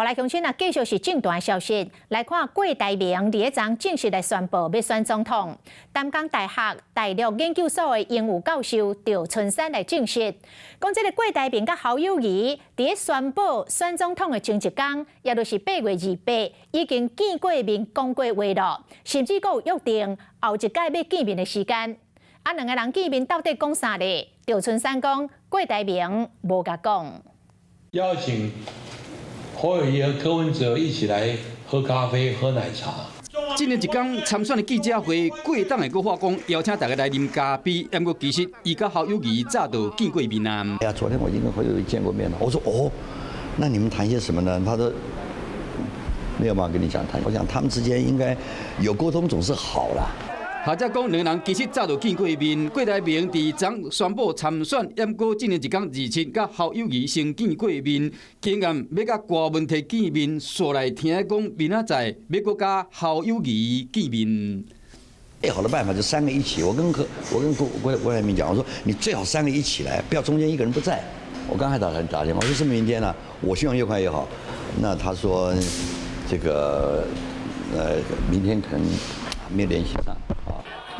来乡亲啊，继续是正大消息。来看郭台铭第一章正式来宣布要选总统。淡江大学大陆研究所的英语教授赵春山来证实，讲这个郭台铭甲侯友宜伫宣布选总统的前一天，也就是8月28，已经见过面讲过话了，甚至佫有约定后一届要见面的时间。两个人见面到底讲啥呢？赵春山讲，郭台铭无甲讲。邀请侯友宜和柯文哲一起来喝咖啡、喝奶茶。今年一天参选的记者会，过党的阁话讲邀请大家来啉咖啡，不过其实伊甲侯友宜早就见过面啊。哎呀，昨天我已经跟侯友宜见过面了。我说哦，那你们谈些什么呢？他说没有嘛，跟你讲谈。我想他们之间应该有沟通总是好啦。学者讲，两人其实早就见过面。郭台铭伫昨宣布参选，不过今年一天27，甲侯友宜先见过面，竟然要甲郭文摕见面，说来听讲明仔载要搁甲侯友宜见面。最好的办法就3个一起。我跟郭台铭讲，我说你最好3个一起来，不要中间一个人不在。我刚才打电话，我说是明天啊，我希望越快越好。那他说这个明天可能没有联系上。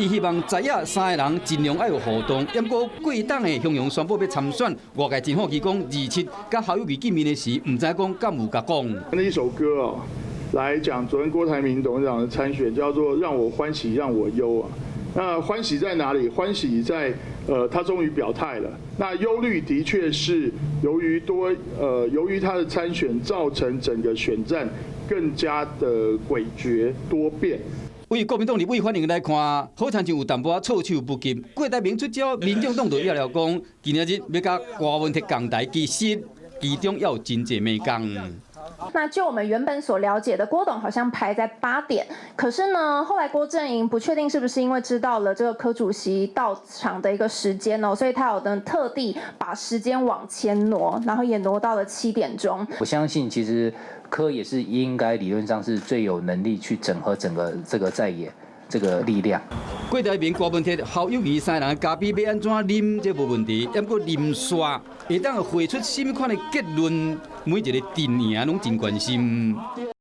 伊希望在野3个人尽量要有互动，不过过党的雄雄宣布要参选，外界真好奇讲27甲侯友宜见面的时，唔知讲敢有甲讲。那一首歌哦，来讲昨天郭台铭董事长的参选，叫做《让我欢喜让我忧》啊。那欢喜在哪里？欢喜在他终于表态了。那忧虑的确是由于他的参选，造成整个选战更加的诡谲多变。为国民党立委反应来看，好像就有淡薄措手不及。郭台铭出招，民众党就要了讲，今日要甲郭文摕同台，其实其中要有真济美工。那就我们原本所了解的，郭董好像排在8点，可是呢，后来郭阵营不确定是不是因为知道了这个柯主席到场的一个时间哦，所以他有的特地把时间往前挪，然后也挪到了7点钟。我相信其实柯也是应该理论上是最有能力去整合整个这个在野这个力量。郭台铭、郭文摕、侯友宜3人的咖啡要安怎啉，这无问题。不过啉煞会当会出什么款的结论，每一个阵营拢真关心。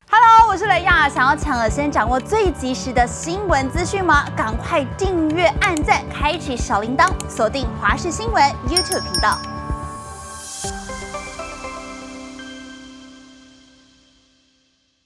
Hello， 我是雷亚，想要抢而先掌握最及时的新闻资讯吗？赶快订阅、按赞、开启小铃铛，锁定华视新闻 YouTube 频道。